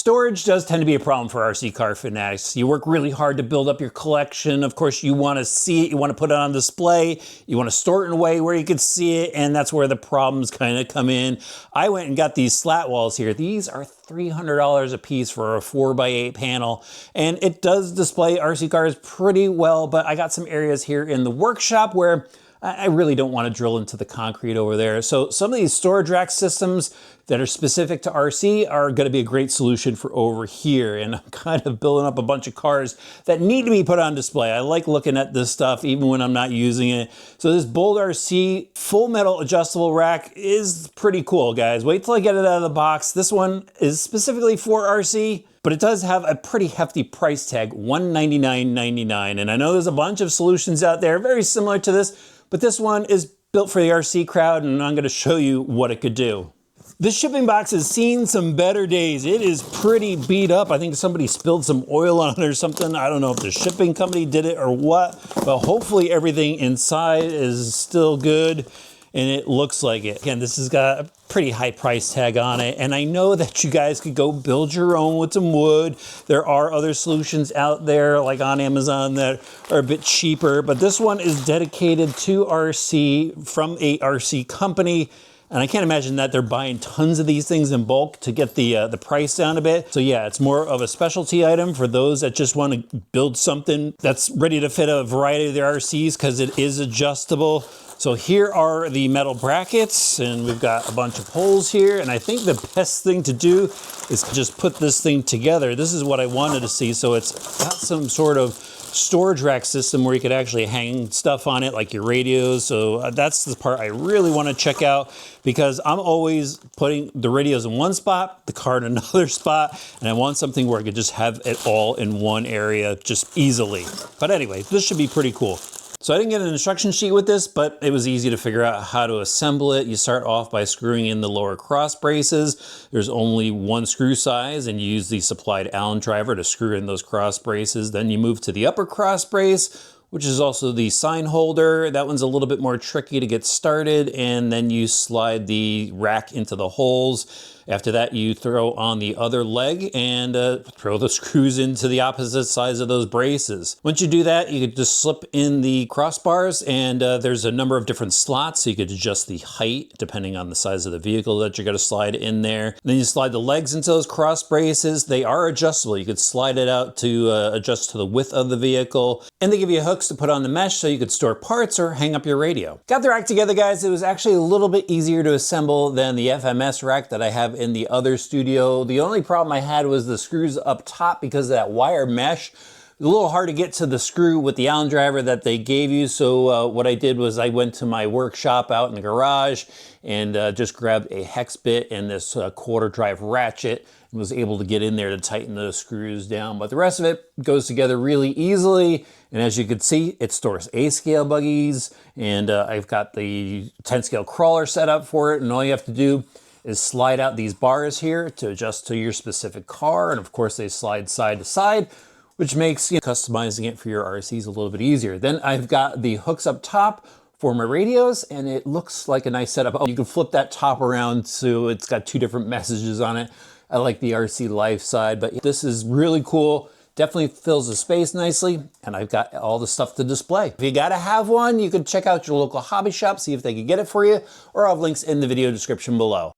Storage does tend to be a problem for RC car fanatics. You work really hard to build up your collection. Of course, you want to see it, you want to put it on display, you want to store it in a way where you can see it, and that's where the problems kind of come in. I went and got these slat walls here. These are $300 a piece for a 4x8 panel, and it does display RC cars pretty well, but I got some areas here in the workshop where I really don't want to drill into the concrete over there. So some of these storage rack systems that are specific to RC are going to be a great solution for over here. And I'm kind of building up a bunch of cars that need to be put on display. I like looking at this stuff even when I'm not using it. So this Bold RC full metal adjustable rack is pretty cool, guys. Wait till I get it out of the box. This one is specifically for RC, but it does have a pretty hefty price tag, $199.99. And I know there's a bunch of solutions out there very similar to this, but this one is built for the RC crowd, and I'm going to show you what it could do. This shipping box has seen some better days. It is pretty beat up. I think somebody spilled some oil on it or something. I don't know if the shipping company did it or what, but hopefully everything inside is still good, and it looks like it. Again, this has got a pretty high price tag on it, and I know that you guys could go build your own with some wood. There are other solutions out there, like on Amazon, that are a bit cheaper, but this one is dedicated to RC from a RC company. And I can't imagine that they're buying tons of these things in bulk to get the price down a bit. So yeah, it's more of a specialty item for those that just want to build something that's ready to fit a variety of their RCs because it is adjustable. So here are the metal brackets, and we've got a bunch of holes here. And I think the best thing to do is just put this thing together. This is what I wanted to see. So it's got some sort of storage rack system where you could actually hang stuff on it, like your radios. So that's the part I really want to check out, because I'm always putting the radios in one spot, the car in another spot, and I want something where I could just have it all in one area just easily. But anyway, this should be pretty cool. So I didn't get an instruction sheet with this, but it was easy to figure out how to assemble it. You start off by screwing in the lower cross braces. There's only one screw size, and you use the supplied Allen driver to screw in those cross braces. Then you move to the upper cross brace, which is also the sign holder. That one's a little bit more tricky to get started, and then you slide the rack into the holes. After that, you throw on the other leg and throw the screws into the opposite sides of those braces. Once you do that, you could just slip in the crossbars, and there's a number of different slots, so you could adjust the height depending on the size of the vehicle that you're going to slide in there. And then you slide the legs into those cross braces. They are adjustable. You could slide it out to adjust to the width of the vehicle, and they give you hooks to put on the mesh so you could store parts or hang up your radio. Got the rack together, guys. It was actually a little bit easier to assemble than the FMS rack that I have in the other studio. The only problem I had was the screws up top because of that wire mesh. A little hard to get to the screw with the Allen driver that they gave you. So what I did was I went to my workshop out in the garage and just grabbed a hex bit and this quarter drive ratchet and was able to get in there to tighten those screws down. But the rest of it goes together really easily. And as you can see, it stores A-scale buggies, and I've got the 10 scale crawler set up for it. And all you have to do is slide out these bars here to adjust to your specific car. And of course they slide side to side, which makes customizing it for your RCs a little bit easier. Then I've got the hooks up top for my radios, and it looks like a nice setup. Oh, you can flip that top around so it's got two different messages on it. I like the RC Life side, but this is really cool. Definitely fills the space nicely, and I've got all the stuff to display. If you gotta have one, you can check out your local hobby shop, see if they can get it for you, or I'll have links in the video description below.